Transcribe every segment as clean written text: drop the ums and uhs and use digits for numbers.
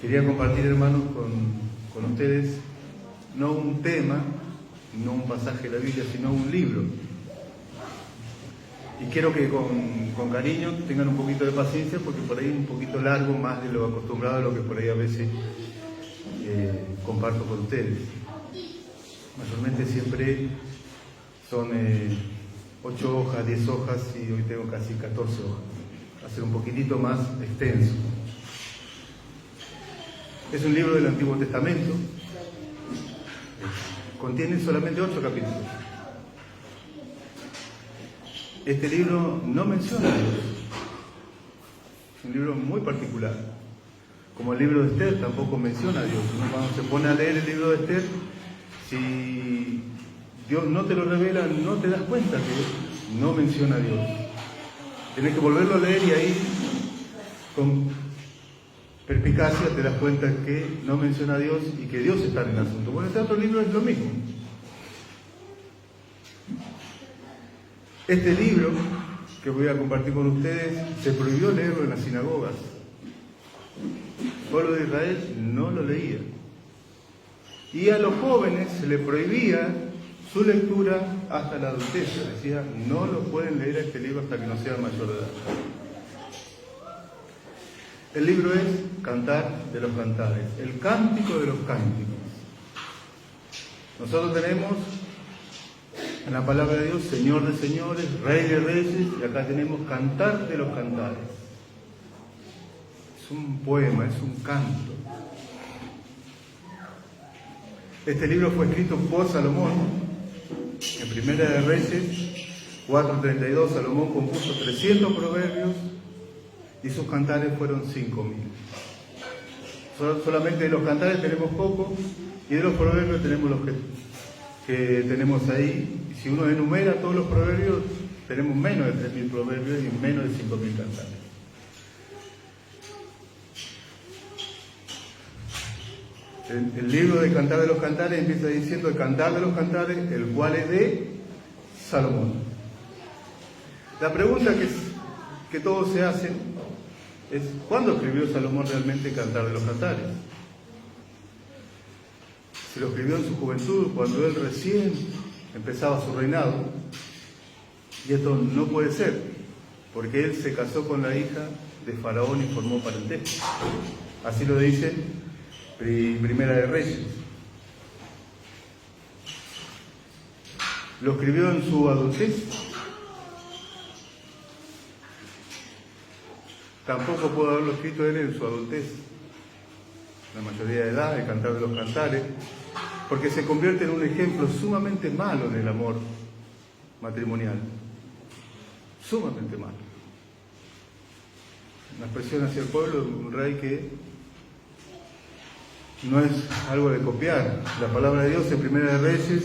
Quería compartir, hermanos, con ustedes no un tema, no un pasaje de la Biblia, sino un libro. Y quiero que con cariño tengan un poquito de paciencia, porque por ahí es un poquito largo, más de lo acostumbrado a lo que por ahí a veces comparto con ustedes. Mayormente siempre son 8 hojas, 10 hojas, y hoy tengo casi 14 hojas. Va a ser un poquitito más extenso. Es un libro del Antiguo Testamento. Contiene solamente 8 capítulos. Este libro no menciona a Dios. Es un libro muy particular. Como el libro de Esther tampoco menciona a Dios. Uno cuando se pone a leer el libro de Esther, si Dios no te lo revela, no te das cuenta que no menciona a Dios. Tienes que volverlo a leer y ahí, con perspicacia, te das cuenta que no menciona a Dios y que Dios está en el asunto. Bueno, este otro libro es lo mismo. Este libro que voy a compartir con ustedes se prohibió leerlo en las sinagogas. El pueblo de Israel no lo leía. Y a los jóvenes se les prohibía su lectura hasta la adultez. Decía, no lo pueden leer este libro hasta que no sean mayor de edad. El libro es Cantar de los Cantares, el cántico de los cánticos. Nosotros tenemos en la palabra de Dios, Señor de señores, Rey de reyes, y acá tenemos Cantar de los Cantares. Es un poema, es un canto. Este libro fue escrito por Salomón. En Primera de Reyes 4:32, Salomón compuso 300 proverbios y sus cantares fueron 5.000. Solamente de los cantares tenemos poco y de los proverbios tenemos los que tenemos ahí. Y si uno enumera todos los proverbios, tenemos menos de 3.000 proverbios y menos de 5.000 cantares. El libro de Cantar de los Cantares empieza diciendo el Cantar de los Cantares, el cual es de Salomón. La pregunta que todos se hacen es, ¿cuándo escribió Salomón realmente Cantar de los Cantares? Se lo escribió en su juventud, cuando él recién empezaba su reinado. Y esto no puede ser, porque él se casó con la hija de Faraón y formó parentesco. Así lo dice Primera de Reyes. ¿Lo escribió en su adultez? Tampoco pudo haberlo escrito él en su adultez, la mayoría de edad, el Cantar de los Cantares, porque se convierte en un ejemplo sumamente malo en el amor matrimonial. Sumamente malo. Una expresión hacia el pueblo de un rey que no es algo de copiar. La palabra de Dios en Primera de Reyes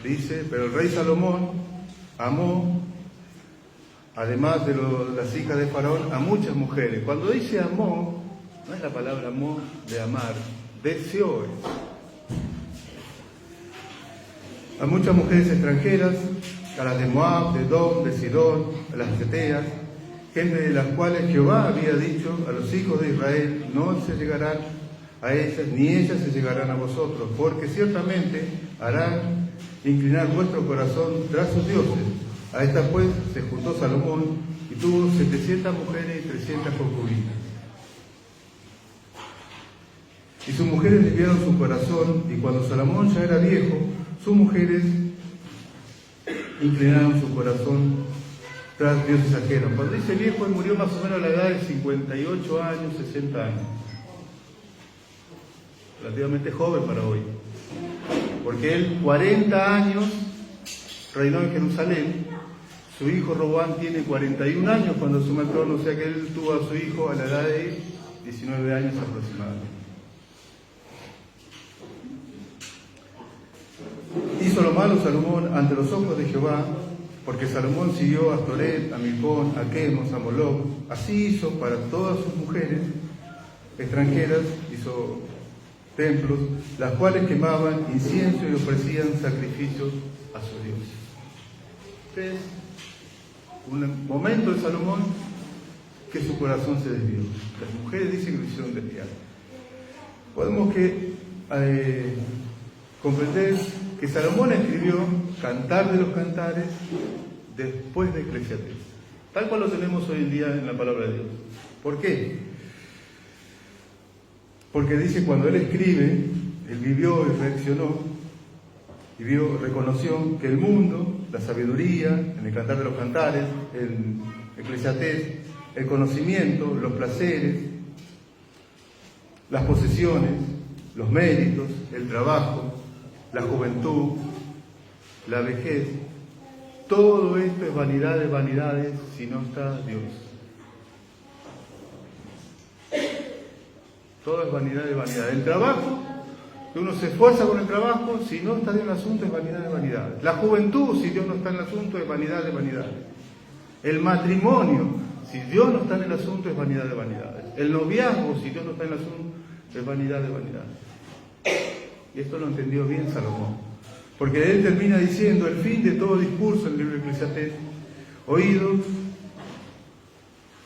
dice, pero el rey Salomón amó, además de las hijas de Faraón, a muchas mujeres. Cuando dice amó, no es la palabra amó de amar, deseó. A muchas mujeres extranjeras, a las de Moab, de Edom, de Sidón, a las Ceteas, gente de las cuales Jehová había dicho a los hijos de Israel, no se llegarán a ellas, ni ellas se llegarán a vosotros, porque ciertamente harán inclinar vuestro corazón tras sus dioses. A esta pues se juntó Salomón y tuvo 700 mujeres y 300 concubinas. Y sus mujeres desviaron su corazón, y cuando Salomón ya era viejo, sus mujeres inclinaron su corazón tras dioses ajenos. Cuando dice viejo, él murió más o menos a la edad de 58 años, 60 años. Relativamente joven para hoy. Porque él 40 años reinó en Jerusalén. Su hijo Roboam tiene 41 años cuando asume el trono, o sea que él tuvo a su hijo a la edad de 19 años aproximadamente. Hizo lo malo Salomón ante los ojos de Jehová, porque Salomón siguió a Astoret, a Milcón, a Quemos, a Moloc. Así hizo para todas sus mujeres extranjeras, hizo templos, las cuales quemaban incienso y ofrecían sacrificios a sus dioses. Este es un momento de Salomón que su corazón se desvió. Las mujeres dicen que lo hicieron desviar. podemos comprender que Salomón escribió Cantar de los Cantares después de Eclesiastés, tal cual lo tenemos hoy en día en la palabra de Dios. ¿Por qué? Porque dice, cuando él escribe, él vivió y reaccionó y reconoció que el mundo, la sabiduría, en el Cantar de los Cantares, en Eclesiastés, el conocimiento, los placeres, las posesiones, los méritos, el trabajo, la juventud, la vejez, todo esto es vanidad de vanidades si no está Dios. Todo es vanidad de vanidades. El trabajo, que uno se esfuerza con el trabajo, si no está Dios en el asunto, es vanidad de vanidades. La juventud, si Dios no está en el asunto, es vanidad de vanidades. El matrimonio, si Dios no está en el asunto, es vanidad de vanidades. El noviazgo, si Dios no está en el asunto, es vanidad de vanidades. Y esto lo entendió bien Salomón, porque él termina diciendo el fin de todo discurso en el libro de Eclesiastés: oído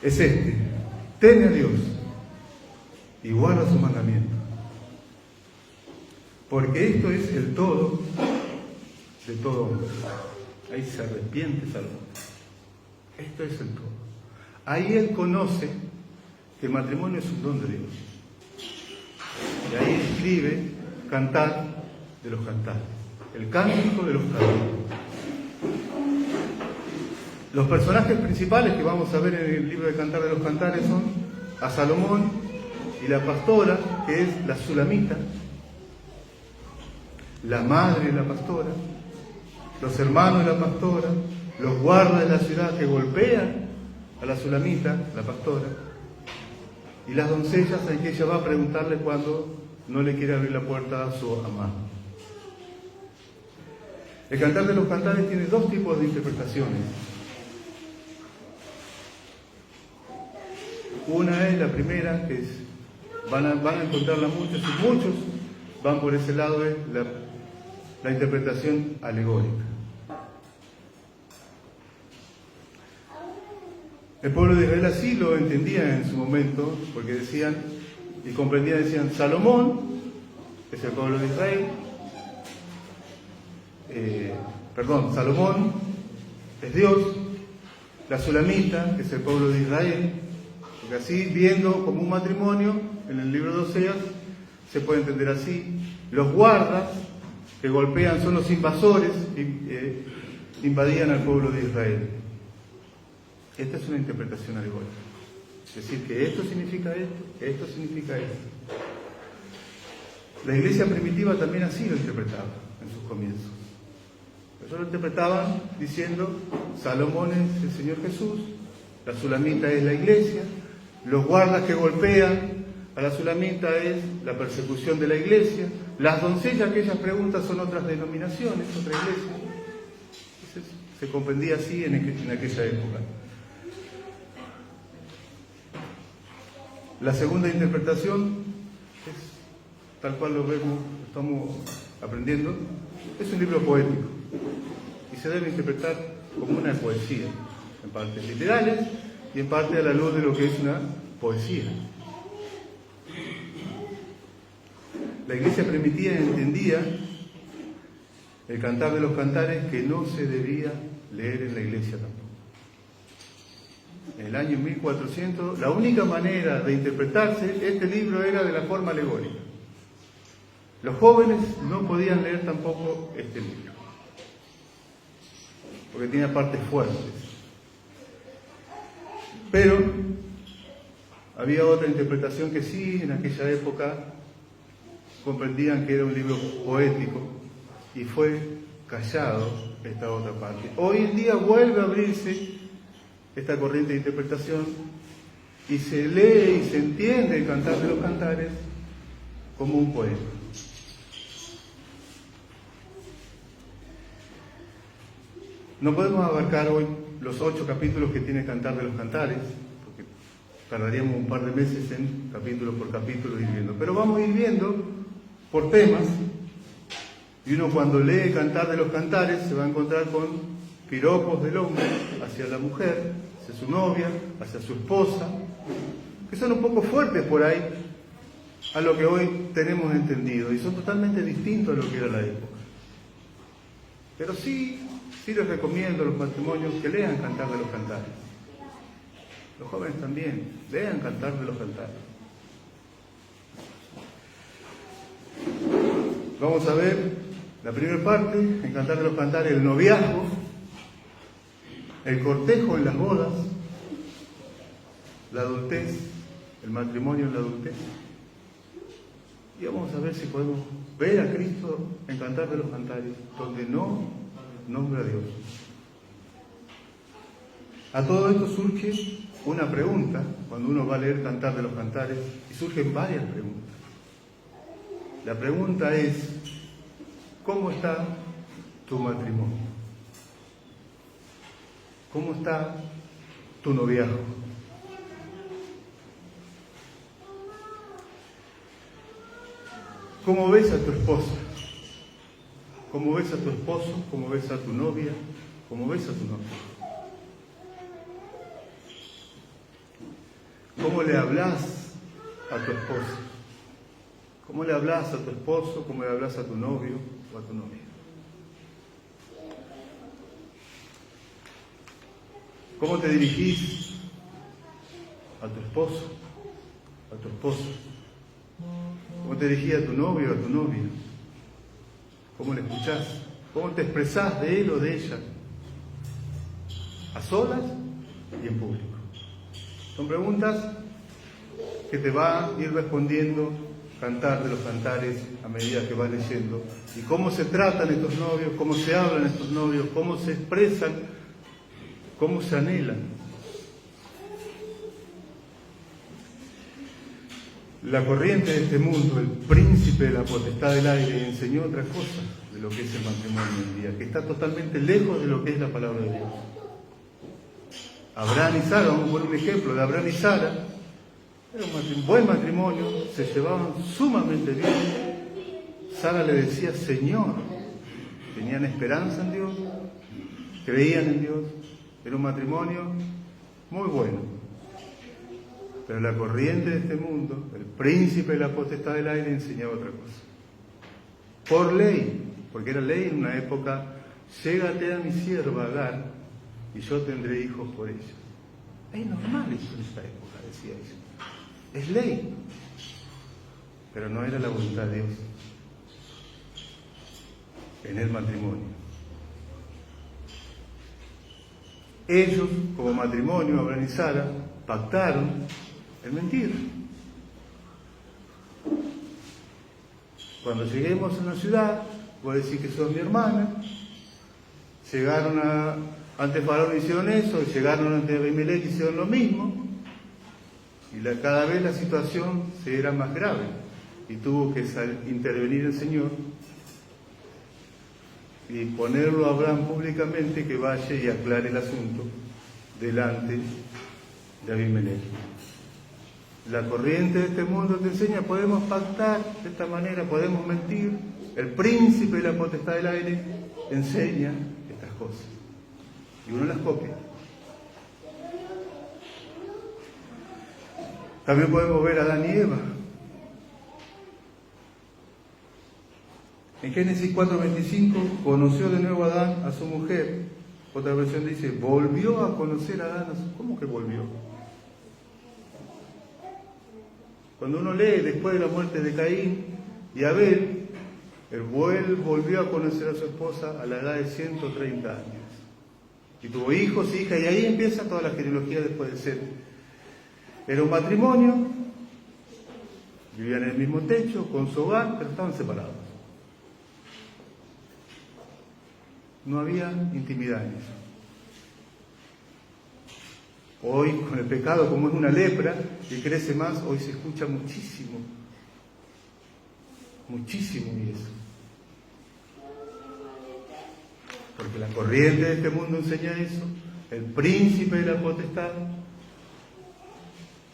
es este, teme a Dios y guarda sus mandamientos, porque esto es el todo de todo hombre. Ahí se arrepiente Salomón. Esto es el todo. Ahí él conoce que el matrimonio es un don de Dios. Y ahí escribe Cantar de los Cantares, el cántico de los cánticos. Los personajes principales que vamos a ver en el libro de Cantar de los Cantares son a Salomón y la pastora, que es la Sulamita, la madre de la pastora, los hermanos de la pastora, los guardas de la ciudad que golpean a la Sulamita, la pastora, y las doncellas en que ella va a preguntarle cuando no le quiere abrir la puerta a su amado. El Cantar de los Cantares tiene dos tipos de interpretaciones. Una es la primera, que es, van a encontrarla muchos, y muchos van por ese lado, es la interpretación alegórica. El pueblo de Israel así lo entendía en su momento, porque decían y comprendían, decían: Salomón es el pueblo de Israel, Salomón es Dios, la Sulamita es el pueblo de Israel, porque así, viendo como un matrimonio en el libro de Oseas, se puede entender así. Los guardas que golpean son los invasores que invadían al pueblo de Israel. Esta es una interpretación alegórica. Es decir, que esto significa esto significa esto. La iglesia primitiva también así lo interpretaba en sus comienzos. Ellos lo interpretaban diciendo: Salomón es el Señor Jesús, la Sulamita es la iglesia, los guardas que golpean a la Sulamita es la persecución de la iglesia, las doncellas que ellas preguntan son otras denominaciones, otra iglesia. Entonces, se comprendía así en aquella época. La segunda interpretación es, tal cual lo vemos, estamos aprendiendo, es un libro poético y se debe interpretar como una poesía, en partes literales y en parte a la luz de lo que es una poesía. La iglesia primitiva entendía el Cantar de los Cantares que no se debía leer en la iglesia tampoco. En el año 1400, la única manera de interpretarse este libro era de la forma alegórica. Los jóvenes no podían leer tampoco este libro, porque tenía partes fuertes. Pero había otra interpretación que sí, en aquella época comprendían que era un libro poético y fue callado esta otra parte. Hoy en día vuelve a abrirse esta corriente de interpretación y se lee y se entiende el Cantar de los Cantares como un poema. No podemos abarcar hoy los 8 capítulos que tiene Cantar de los Cantares, porque tardaríamos un par de meses en capítulo por capítulo ir viendo, pero vamos a ir viendo por temas, y uno cuando lee Cantar de los Cantares se va a encontrar con piropos del hombre hacia la mujer, hacia su novia, hacia su esposa, que son un poco fuertes por ahí, a lo que hoy tenemos entendido y son totalmente distintos a lo que era la época. Pero sí les recomiendo a los matrimonios que lean Cantar de los Cantares. Los jóvenes también, lean Cantar de los Cantares. Vamos a ver la primera parte, en Cantar de los Cantares, el noviazgo, el cortejo en las bodas, la adultez, el matrimonio en la adultez. Y vamos a ver si podemos ver a Cristo en Cantar de los Cantares, donde no nombra a Dios. A todo esto surge una pregunta, cuando uno va a leer Cantar de los Cantares, y surgen varias preguntas. La pregunta es, ¿cómo está tu matrimonio? ¿Cómo está tu noviazgo? ¿Cómo ves a tu esposa? ¿Cómo ves a tu esposo? ¿Cómo ves a tu novia? ¿Cómo ves a tu novio? ¿Cómo le hablas a tu esposa? ¿Cómo le hablas a tu esposo? ¿Cómo le hablas a tu novio o a tu novia? ¿Cómo te dirigís a tu esposo, a tu esposa? ¿Cómo te dirigís a tu novio o a tu novia? ¿Cómo le escuchás? ¿Cómo te expresás de él o de ella? A solas y en público. Son preguntas que te va a ir respondiendo Cantar de los Cantares a medida que vas leyendo. Y cómo se tratan estos novios, cómo se hablan estos novios, cómo se expresan, cómo se anhelan. La corriente de este mundo, el príncipe de la potestad del aire, enseñó otra cosa de lo que es el matrimonio hoy en día, que está totalmente lejos de lo que es la palabra de Dios. Abraham y Sara, vamos a poner un ejemplo de Abraham y Sara, era un buen matrimonio, se llevaban sumamente bien. Sara le decía Señor, tenían esperanza en Dios, creían en Dios, era un matrimonio muy bueno. Pero la corriente de este mundo, el príncipe de la potestad del aire, enseñaba otra cosa. Por ley, porque era ley en una época, llégate a mi sierva Agar y yo tendré hijos por ella. Es normal eso en esta época, decía ella. Es ley, pero no era la voluntad de Dios en el matrimonio. Ellos, como matrimonio, Abraham y Sara, pactaron en mentir. Cuando lleguemos a una ciudad, voy a decir que sos mi hermana. Llegaron ante Faraón, hicieron eso, llegaron ante Abimelech, hicieron lo mismo. Y cada vez la situación se era más grave y tuvo que intervenir el Señor y ponerlo a Abraham públicamente que vaya y aclare el asunto delante de Abimelech. La corriente de este mundo te enseña, podemos pactar de esta manera, podemos mentir. El príncipe de la potestad del aire enseña estas cosas y uno las copia. También podemos ver a Adán y Eva. En Génesis 4:25, conoció de nuevo Adán a su mujer. Otra versión dice, volvió a conocer a Adán a su... ¿Cómo que volvió? Cuando uno lee después de la muerte de Caín y Abel, él volvió a conocer a su esposa a la edad de 130 años. Y tuvo hijos, hijas, y ahí empieza toda la genealogía después de Set. Era un matrimonio, vivían en el mismo techo, con su hogar, pero estaban separados. No había intimidad en eso. Hoy, con el pecado, como es una lepra que crece más, hoy se escucha muchísimo. Muchísimo y eso. Porque la corriente de este mundo enseña eso, el príncipe de la potestad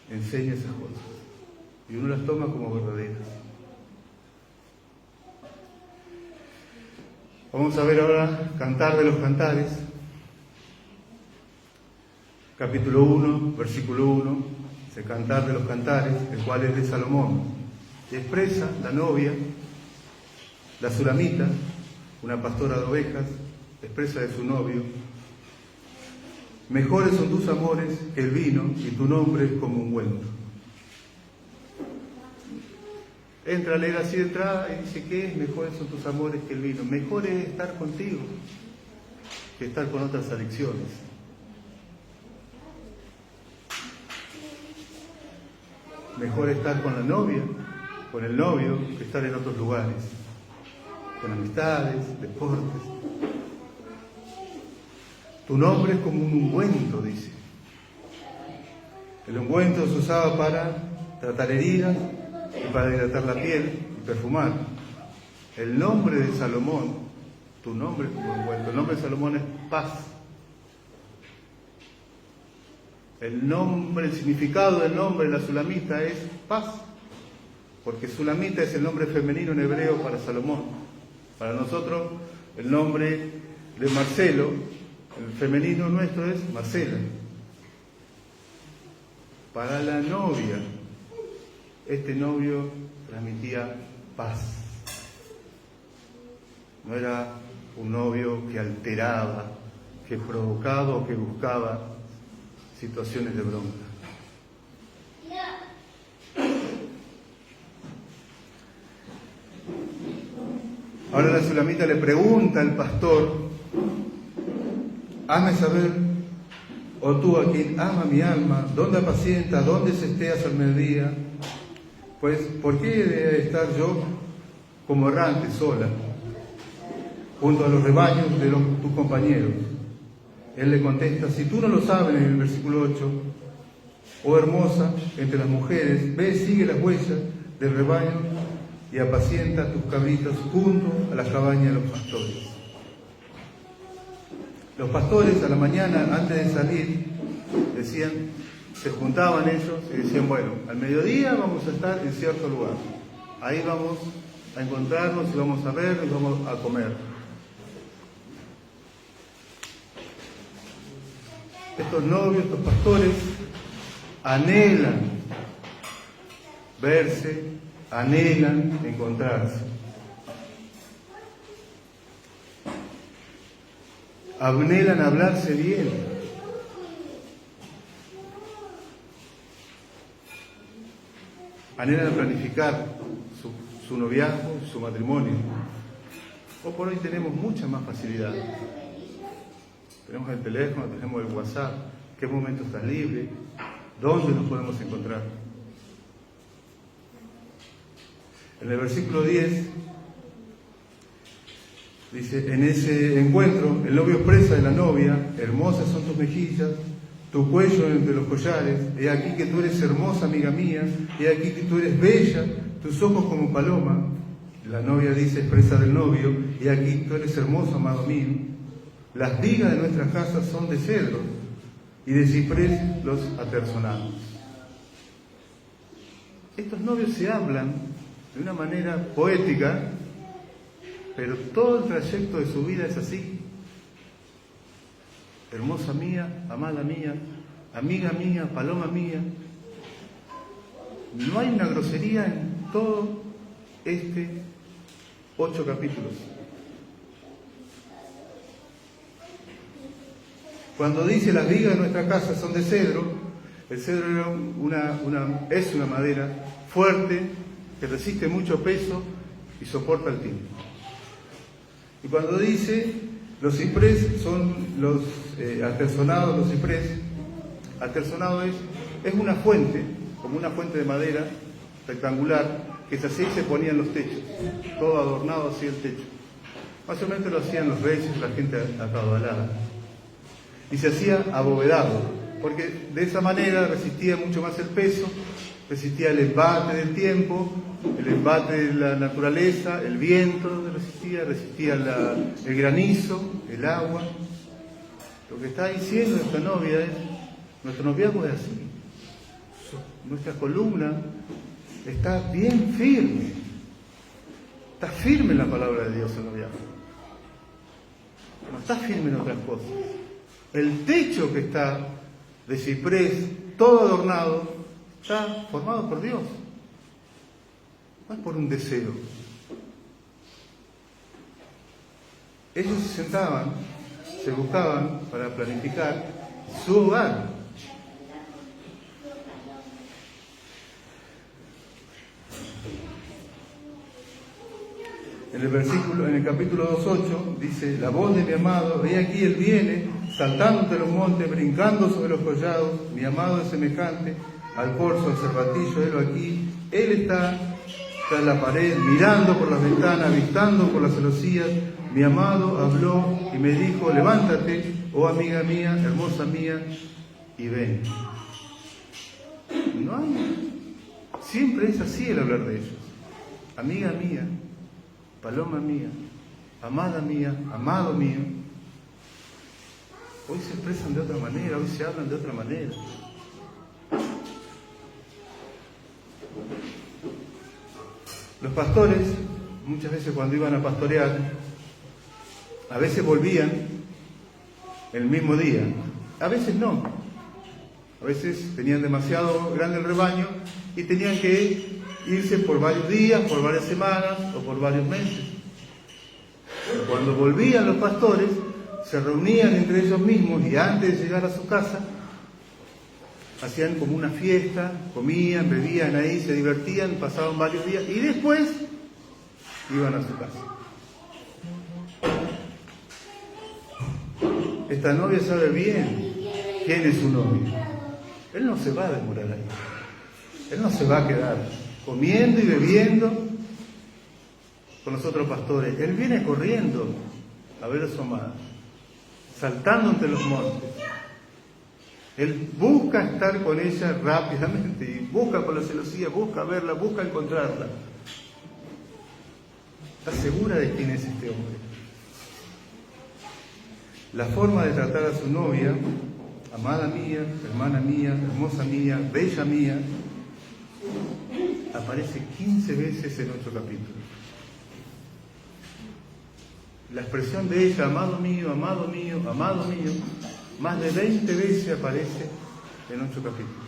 enseña esas cosas. Y uno las toma como verdaderas. Vamos a ver ahora Cantar de los Cantares. Capítulo 1, versículo 1, Cantar de los Cantares, el cual es de Salomón. expresa la novia, la sulamita, una pastora de ovejas, expresa de su novio: mejores son tus amores que el vino y tu nombre es como ungüento. Entra a leer así de entrada y dice: ¿qué es? Mejores son tus amores que el vino. Mejor es estar contigo que estar con otras adicciones. Mejor estar con la novia, con el novio, que estar en otros lugares, con amistades, deportes. Tu nombre es como un ungüento, dice. El ungüento se usaba para tratar heridas y para hidratar la piel y perfumar. El nombre de Salomón, tu nombre es como ungüento. El nombre de Salomón es paz. El significado del nombre de la sulamita es paz, porque sulamita es el nombre femenino en hebreo para Salomón. Para nosotros, el nombre de Marcelo, el femenino nuestro, es Marcela. Para la novia, este novio transmitía paz. No era un novio que alteraba, que provocaba o que buscaba situaciones de bronca. Ahora la sulamita le pregunta al pastor: hazme saber, o tú a quien ama mi alma, dónde apacienta, dónde se esteas al mediodía. Pues, ¿por qué debe estar yo como errante sola, junto a los rebaños de tus compañeros? Él le contesta: si tú no lo sabes, en el versículo 8, oh hermosa entre las mujeres, ve, sigue las huellas del rebaño y apacienta tus cabritas junto a la cabaña de los pastores. Los pastores a la mañana, antes de salir, se juntaban ellos y decían: bueno, al mediodía vamos a estar en cierto lugar. Ahí vamos a encontrarnos y vamos a ver y vamos a comer. Estos novios, estos pastores, anhelan verse, anhelan encontrarse. Anhelan hablarse bien. Anhelan planificar su noviazgo, su matrimonio. Hoy por hoy tenemos mucha más facilidad. Tenemos el teléfono, tenemos el WhatsApp. ¿Qué momento estás libre? ¿Dónde nos podemos encontrar? En el versículo 10 dice: en ese encuentro el novio expresa de la novia: hermosas son tus mejillas, tu cuello entre los collares, he aquí que tú eres hermosa, amiga mía, he aquí que tú eres bella, tus ojos como paloma. La novia dice, expresa del novio: he aquí tú eres hermoso, amado mío. Las vigas de nuestras casas son de cedro y de ciprés los aterzonamos. Estos novios se hablan de una manera poética, pero todo el trayecto de su vida es así. Hermosa mía, amada mía, amiga mía, paloma mía. No hay una grosería en todo 8 capítulos. Cuando dice las vigas de nuestra casa son de cedro, el cedro es una madera fuerte que resiste mucho peso y soporta el tiempo. Y cuando dice los ciprés son los aterzonados, los ciprés, aterzonado es una fuente, como una fuente de madera rectangular, que es así, se ponía en los techos, todo adornado así el techo. Más o menos lo hacían los reyes, la gente acaudalada. Y se hacía abovedado, porque de esa manera resistía mucho más el peso, resistía el embate del tiempo, el embate de la naturaleza, el viento resistía el granizo, el agua. Lo que está diciendo esta novia es: nuestro noviazgo es así. Nuestra columna está bien firme. Está firme en la palabra de Dios el noviazgo. No está firme en otras cosas. El techo que está de ciprés, todo adornado, está formado por Dios. no es por un deseo. Ellos se sentaban, se buscaban para planificar su hogar. En el capítulo 2:8 dice: la voz de mi amado, he aquí él viene, saltando entre los montes, brincando sobre los collados. Mi amado es semejante al corzo, al cervatillo, helo aquí. Él está tras la pared, mirando por las ventanas, avistando por las celosías. Mi amado habló y me dijo: levántate, oh amiga mía, hermosa mía, y ven. No hay. Siempre es así el hablar de ellos. Amiga mía, paloma mía, amada mía, amado mío. Hoy se expresan de otra manera, hoy se hablan de otra manera. Los pastores, muchas veces cuando iban a pastorear, a veces volvían el mismo día, a veces no. A veces tenían demasiado grande el rebaño y tenían que irse por varios días, por varias semanas o por varios meses. Pero cuando volvían los pastores, se reunían entre ellos mismos y antes de llegar a su casa, hacían como una fiesta, comían, bebían ahí, se divertían, pasaban varios días y después iban a su casa. Esta novia sabe bien quién es su novio. Él no se va a demorar ahí. Él no se va a quedar comiendo y bebiendo con los otros pastores. Él viene corriendo a ver a su amada, saltando entre los montes. Él busca estar con ella rápidamente y busca con la celosía, busca verla, busca encontrarla. Está segura de quién es este hombre. La forma de tratar a su novia, amada mía, hermana mía, hermosa mía, bella mía, aparece 15 veces en 8 capítulos. La expresión de ella, amado mío, amado mío, amado mío, más de 20 veces aparece en 8 capítulos.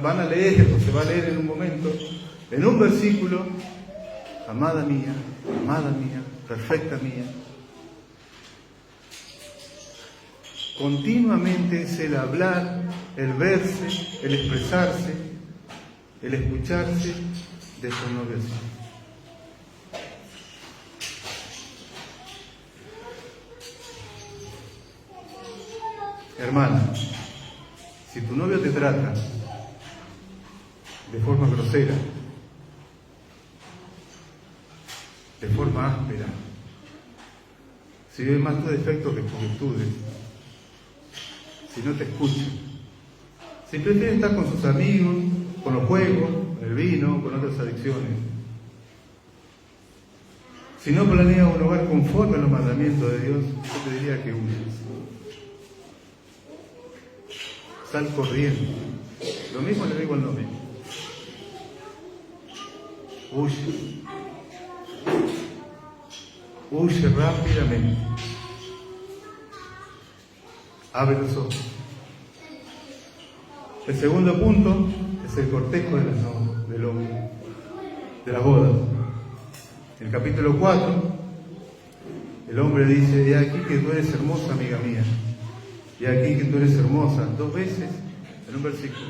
Van a leer, o se va a leer en un momento, en un versículo: amada mía, perfecta mía. Continuamente es el hablar, el verse, el expresarse, el escucharse de su novio. Hermana, si tu novio te trata de forma grosera, de forma áspera, si ve más tus defectos que tus virtudes, si no te escucha, si prefiere estar con sus amigos, con los juegos, con el vino, con otras adicciones, si no planea un hogar conforme a los mandamientos de Dios, yo te diría que huyas. Sal corriendo. Lo mismo le digo al novio. Huye. Huye rápidamente. Abre los ojos. El segundo punto es el cortejo del hombre, de la boda. En el capítulo 4, el hombre dice: he aquí que tú eres hermosa, amiga mía. Y aquí que tú eres hermosa, 2 veces en un versículo.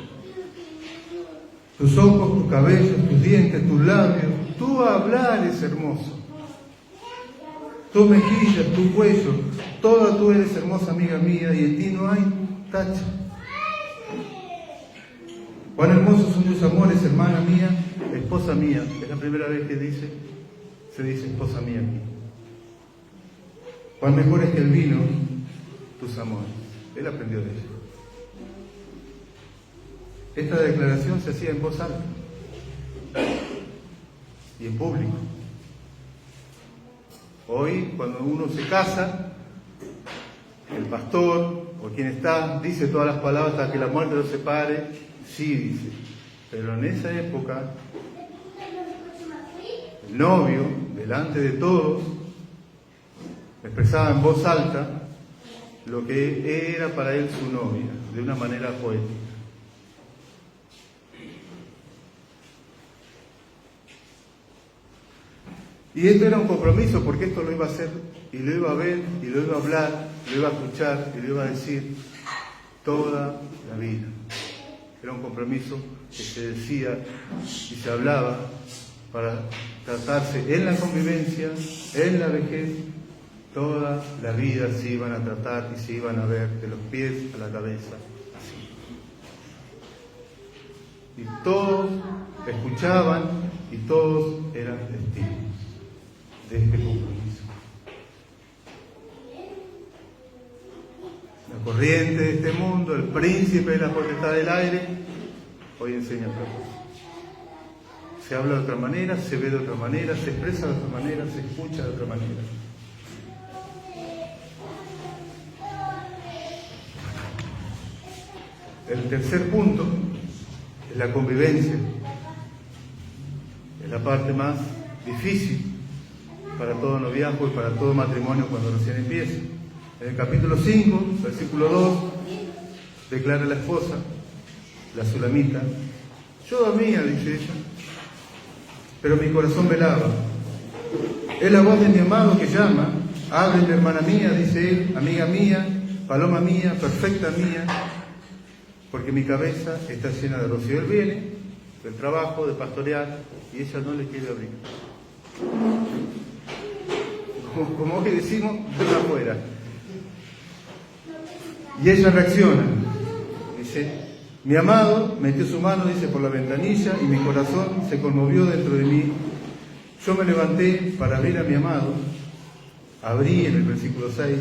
Tus ojos, tus cabellos, tus dientes, tus labios, tu hablar es hermoso. Tus mejillas, tu cuello, toda tú eres hermosa, amiga mía, y en ti no hay tacha. Cuán hermosos son tus amores, hermana mía, esposa mía. Es la primera vez que se dice esposa mía aquí. Cuán mejor es que el vino, tus amores. Él aprendió de ella. Esta declaración se hacía en voz alta y en público. Hoy, cuando uno se casa, el pastor o quien está dice todas las palabras hasta que la muerte los separe. Sí, dice. Pero en esa época, el novio, delante de todos, expresaba en voz alta lo que era para él su novia, de una manera poética. Y esto era un compromiso, porque esto lo iba a hacer, y lo iba a ver, y lo iba a hablar, lo iba a escuchar, y lo iba a decir toda la vida. Era un compromiso que se decía y se hablaba para tratarse en la convivencia, en la vejez, toda la vida se iban a tratar y se iban a ver de los pies a la cabeza, así. Y todos escuchaban y todos eran testigos de este compromiso. La corriente de este mundo, el príncipe de la potestad del aire, hoy enseña otra cosa. Se habla de otra manera, se ve de otra manera, se expresa de otra manera, se escucha de otra manera. El tercer punto es la convivencia. Es la parte más difícil para todo noviazgo y para todo matrimonio cuando recién empieza. En el capítulo 5, versículo 2, declara la esposa, la sulamita: yo dormía, dice ella, pero mi corazón velaba. Es la voz de mi amado que llama: ábreme, hermana mía, dice él, amiga mía, paloma mía, perfecta mía, porque mi cabeza está llena de rocío. Él viene del trabajo, de pastorear, y ella no le quiere abrir. Como hoy decimos, deja afuera. Y ella reacciona, dice: mi amado metió su mano, dice, por la ventanilla, y mi corazón se conmovió dentro de mí. Yo me levanté para ver a mi amado. Abrí en el versículo 6,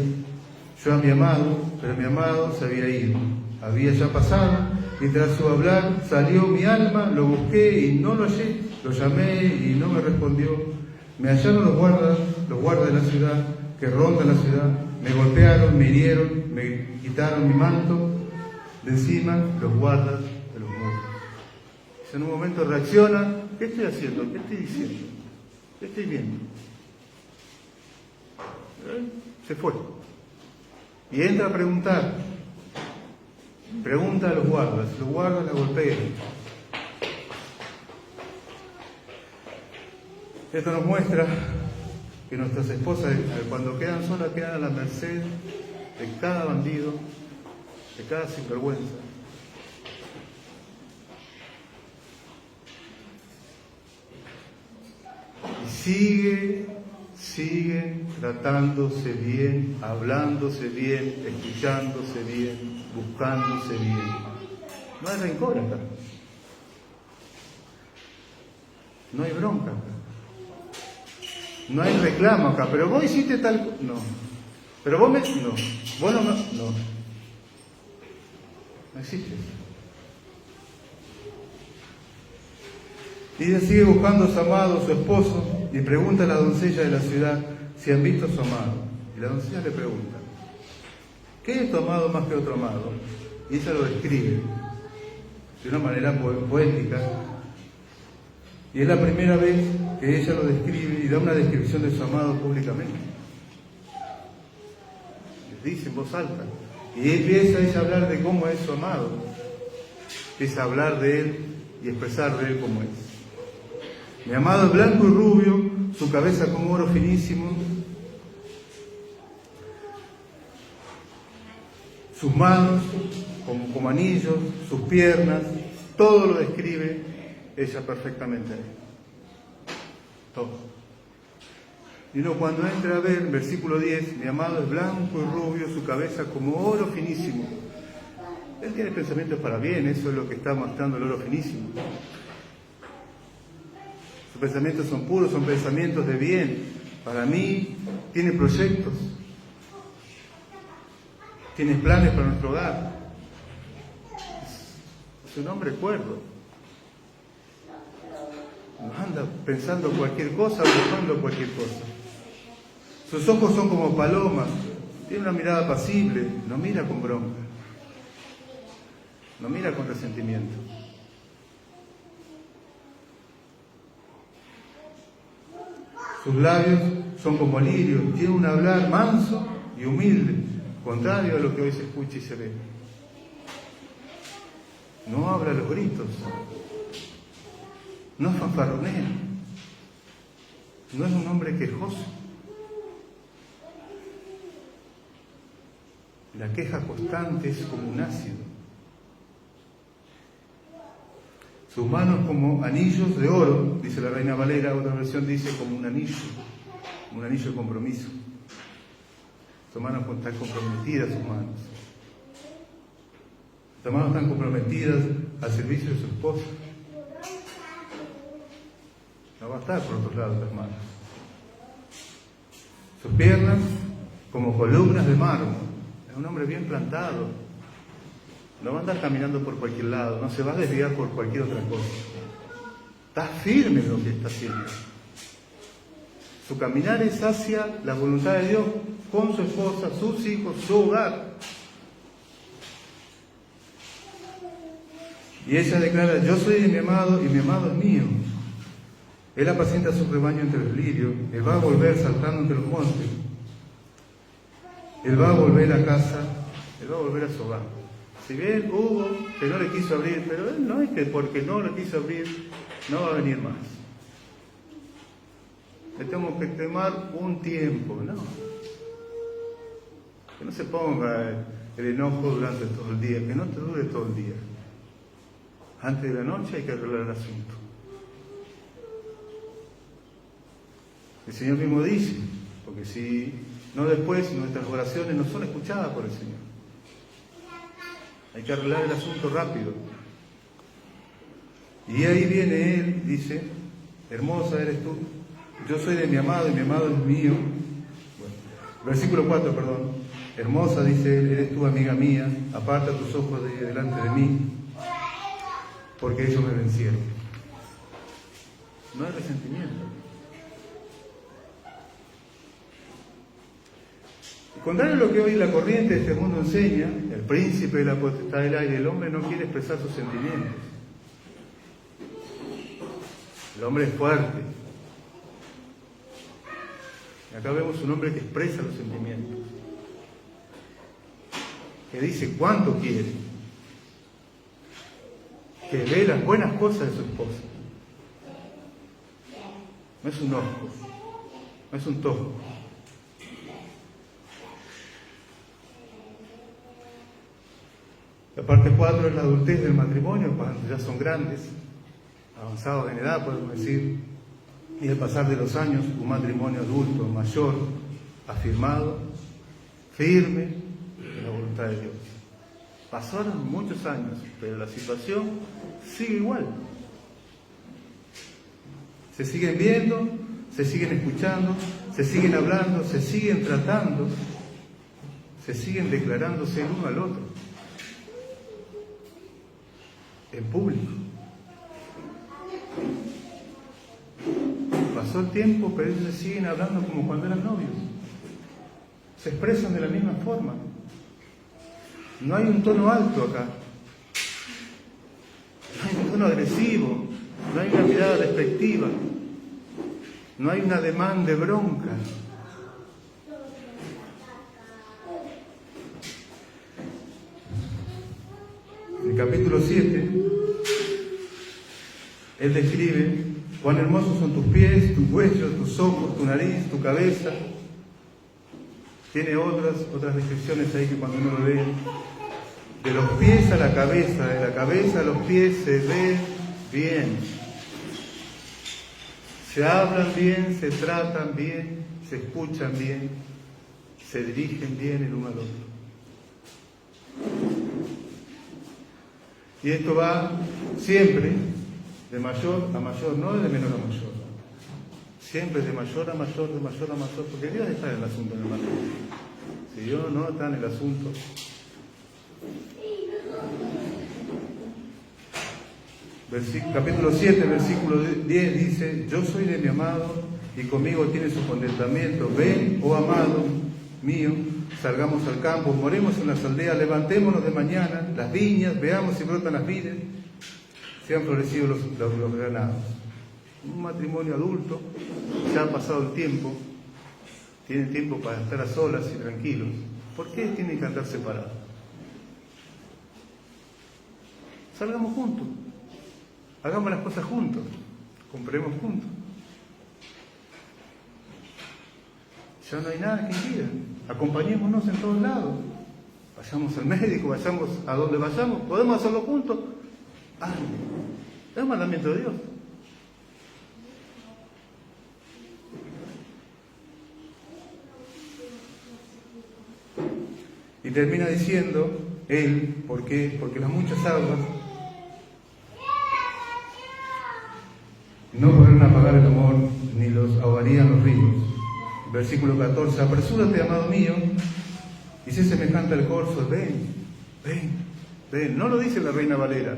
yo a mi amado, pero mi amado se había ido. Había ya pasado, y tras su hablar salió mi alma, lo busqué y no lo hallé, lo llamé y no me respondió. Me hallaron los guardas de la ciudad, que rondan la ciudad, me golpearon, me hirieron, me quitaron mi manto de encima, los guardas de los muros. En un momento reacciona: ¿qué estoy haciendo? ¿Qué estoy diciendo? ¿Qué estoy viendo? Se fue. Y entra a preguntar. Pregunta a los guardas la golpean. Esto nos muestra que nuestras esposas, cuando quedan solas, quedan a la merced de cada bandido, de cada sinvergüenza. Y siguen tratándose bien, hablándose bien, escuchándose bien, buscándose bien. No hay rencor acá. No hay bronca acá. No hay reclamo acá. Pero vos hiciste tal... No. Pero vos me... No. Vos no... No. No existe eso. Y ella sigue buscando a su amado, su esposo, y pregunta a la doncella de la ciudad si han visto a su amado. Y la doncella le pregunta: ¿qué es tu amado más que otro amado? Y ella lo describe de una manera poética. Y es la primera vez que ella lo describe y da una descripción de su amado públicamente. Les dice en voz alta. Y empieza ella a hablar de cómo es su amado. Empieza a hablar de él y expresar de él cómo es. Mi amado es blanco y rubio, su cabeza como oro finísimo, sus manos como anillos, sus piernas, todo lo describe ella perfectamente a él. Todo. Y uno cuando entra a ver, versículo 10, mi amado es blanco y rubio, su cabeza como oro finísimo. Él tiene pensamientos para bien, eso es lo que está mostrando el oro finísimo. Sus pensamientos son puros, son pensamientos de bien. Para mí, tiene proyectos. Tiene planes para nuestro hogar. Es un hombre cuerdo. No anda pensando cualquier cosa, buscando cualquier cosa. Sus ojos son como palomas. Tiene una mirada apacible, no mira con bronca. No mira con resentimiento. Sus labios son como lirios, tiene un hablar manso y humilde, contrario a lo que hoy se escucha y se ve. No habla a los gritos, no fanfarronea, no es un hombre quejoso. La queja constante es como un ácido. Sus manos como anillos de oro, dice la Reina Valera, otra versión dice como un anillo de compromiso. Sus manos están comprometidas, sus manos. Sus manos están comprometidas al servicio de su esposa. No va a estar por otros lados las manos. Sus piernas como columnas de mármol. Es un hombre bien plantado. No va a andar caminando por cualquier lado, no se va a desviar por cualquier otra cosa. Está firme en lo que está haciendo. Su caminar es hacia la voluntad de Dios, con su esposa, sus hijos, su hogar. Y ella declara: yo soy de mi amado y mi amado es mío. Él apacienta su rebaño entre los lirios, él va a volver saltando entre los montes. Él va a volver a casa, él va a volver a su hogar. Si bien hubo que no le quiso abrir, pero él no es que porque no le quiso abrir, no va a venir más. Le tengo que tomar un tiempo, ¿no? Que no se ponga el enojo durante todo el día, que no te dure todo el día. Antes de la noche hay que arreglar el asunto. El Señor mismo dice, porque si no después nuestras oraciones no son escuchadas por el Señor. Hay que arreglar el asunto rápido. Y ahí viene Él, dice: hermosa eres tú, yo soy de mi amado y mi amado es mío. Bueno, versículo 4, perdón. Hermosa, dice Él, eres tú, amiga mía, aparta tus ojos de delante de mí, porque ellos me vencieron. No hay resentimiento. Contrario a lo que hoy la corriente de este mundo enseña, el príncipe de la potestad del aire, el hombre no quiere expresar sus sentimientos. El hombre es fuerte. Y acá vemos un hombre que expresa los sentimientos, que dice cuánto quiere, que ve las buenas cosas de su esposa. No es un osco, no es un tosco. La parte 4 es la adultez del matrimonio, cuando ya son grandes, avanzados en edad, podemos decir, y al pasar de los años, un matrimonio adulto, mayor, afirmado, firme en la voluntad de Dios. Pasaron muchos años, pero la situación sigue igual. Se siguen viendo, se siguen escuchando, se siguen hablando, se siguen tratando, se siguen declarándose el uno al otro. En público. Pasó el tiempo, pero ellos se siguen hablando como cuando eran novios. Se expresan de la misma forma. No hay un tono alto acá. No hay un tono agresivo. No hay una mirada despectiva. No hay un ademán de bronca. En el capítulo 7, él describe cuán hermosos son tus pies, tu cuello, tus ojos, tu nariz, tu cabeza. Tiene otras descripciones ahí que cuando uno lo lee, de los pies a la cabeza, de la cabeza a los pies se ve bien. Se hablan bien, se tratan bien, se escuchan bien, se dirigen bien el uno al otro. Y esto va siempre de mayor a mayor, no de menor a mayor. Siempre de mayor a mayor, de mayor a mayor, porque Dios está en el asunto, en el matrimonio. Si Dios no está en el asunto. Capítulo 7, versículo 10 dice: yo soy de mi amado y conmigo tiene su contentamiento. Ven, oh amado mío, salgamos al campo, moremos en las aldeas, levantémonos de mañana, las viñas, veamos si brotan las vides, si han florecido los granados. Un matrimonio adulto, ya ha pasado el tiempo, tienen tiempo para estar a solas y tranquilos. ¿Por qué tienen que andar separados? Salgamos juntos, hagamos las cosas juntos, compremos juntos. Ya no hay nada que impida. Acompañémonos en todos lados. Vayamos al médico, vayamos a donde vayamos. ¿Podemos hacerlo juntos? Es un mandamiento de Dios. Y termina diciendo él, ¿por qué? Porque las muchas aguas no podrán apagar el amor, ni los ahogarían los ríos. Versículo 14, apresúrate, amado mío, y sé semejante al corzo, ven, ven, ven. No lo dice la Reina Valera,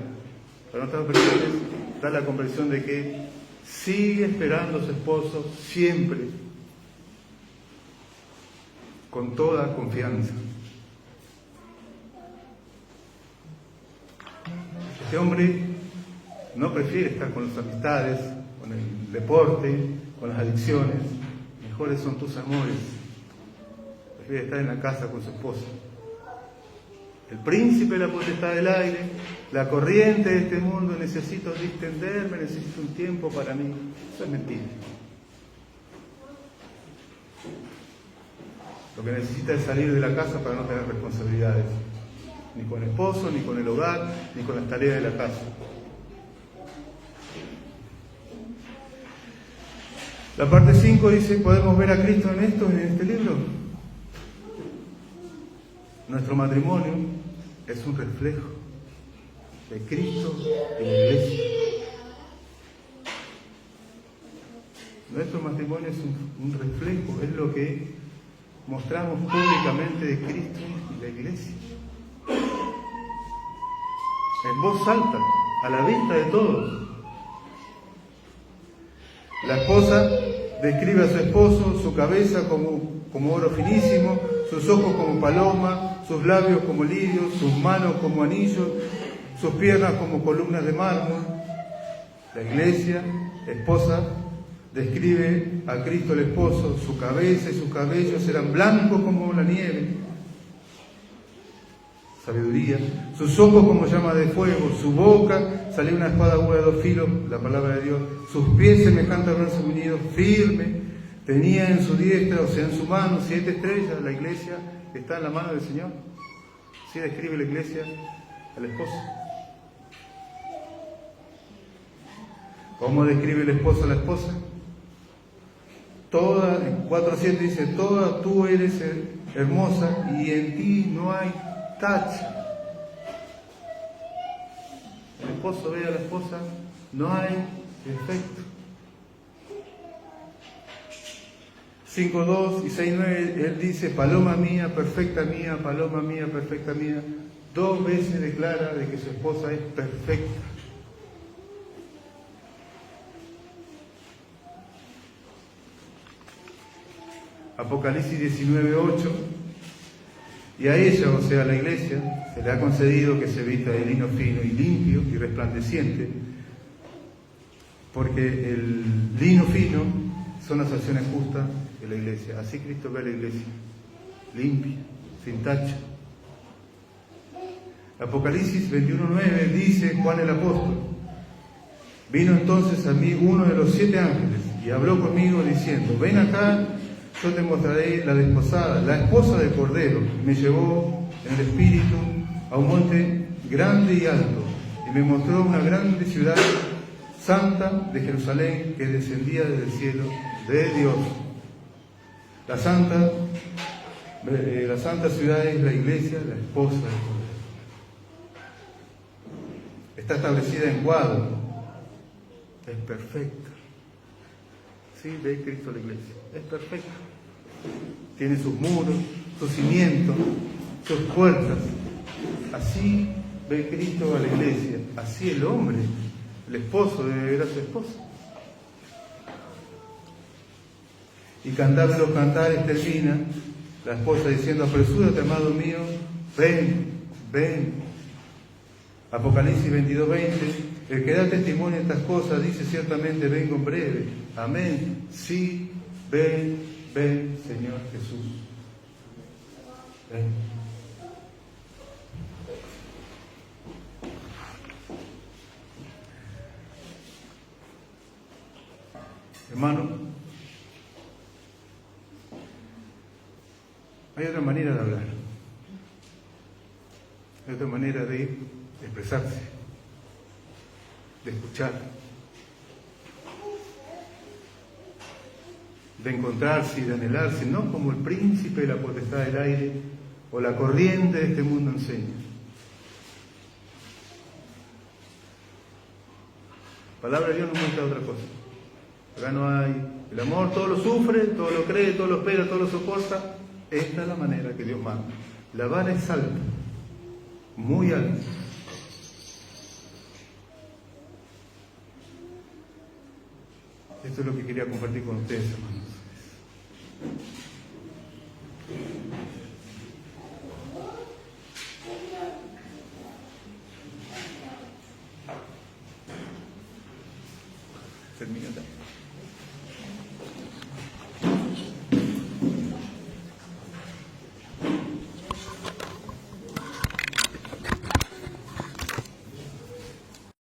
para nuestras versiones da la comprensión de que sigue esperando a su esposo siempre, con toda confianza. Este hombre no prefiere estar con las amistades, con el deporte, con las adicciones. Mejores son tus amores. Prefiere estar en la casa con su esposa. El príncipe de la potestad del aire, la corriente de este mundo, necesito distenderme, necesito un tiempo para mí. Eso es mentira. Lo que necesita es salir de la casa para no tener responsabilidades. Ni con el esposo, ni con el hogar, ni con las tareas de la casa. La parte 5 dice, ¿podemos ver a Cristo en esto, en este libro? Nuestro matrimonio es un reflejo de Cristo y la Iglesia. Nuestro matrimonio es un reflejo, es lo que mostramos públicamente de Cristo y la Iglesia. En voz alta, a la vista de todos. La esposa describe a su esposo, su cabeza como oro finísimo, sus ojos como paloma, sus labios como lirios, sus manos como anillos, sus piernas como columnas de mármol. La Iglesia, esposa, describe a Cristo el esposo, su cabeza y sus cabellos eran blancos como la nieve. Sabiduría, sus ojos como llama de fuego, su boca salía una espada aguda de 2 filos, la palabra de Dios, sus pies semejantes al bronce muñido, firme, tenía en su diestra, o sea en su mano, 7 estrellas. La Iglesia está en la mano del Señor. Así describe la Iglesia al esposo. ¿Cómo describe el esposo a la esposa? Toda, en 4:7 dice, toda tú eres hermosa y en ti no hay tacha. El esposo ve a la esposa, no hay defecto. 5:2 y 6:9 él dice, paloma mía, paloma mía, perfecta mía. 2 veces declara de que su esposa es perfecta. Apocalipsis 19:8, y a ella, o sea, a la Iglesia, se le ha concedido que se vista de lino fino y limpio y resplandeciente, porque el lino fino son las acciones justas de la Iglesia. Así Cristo ve a la Iglesia, limpia, sin tacha. Apocalipsis 21:9 dice Juan el apóstol, vino entonces a mí uno de los 7 ángeles y habló conmigo diciendo, ven acá, yo te mostraré la desposada, la esposa del Cordero. Me llevó en el Espíritu a un monte grande y alto, y me mostró una grande ciudad santa de Jerusalén que descendía desde el cielo de Dios. La santa ciudad es la Iglesia, la esposa del Cordero. Está establecida en cuadro, es perfecta. Sí, ve Cristo la Iglesia, es perfecta. Tiene sus muros, sus cimientos, sus puertas. Así ve Cristo a la Iglesia, así el hombre, el esposo debe ver a su esposa. Y cantando los cantares termina la esposa diciendo, apresúrate, amado mío, ven, ven. Apocalipsis 22:20, el que da testimonio de estas cosas dice ciertamente, vengo en breve. Amén. Sí, ven, ven, Señor Jesús. Ven. Hermano, Hay otra manera de hablar. Hay otra manera de expresarse, de escuchar, de encontrarse y de anhelarse, no como el príncipe de la potestad del aire o la corriente de este mundo enseña. La palabra de Dios nos muestra otra cosa. Acá no hay el amor, todo lo sufre, todo lo cree, todo lo espera, todo lo soporta. Esta es la manera que Dios manda. La vara es alta, muy alta. Esto es lo que quería compartir con ustedes, hermanos. Termina.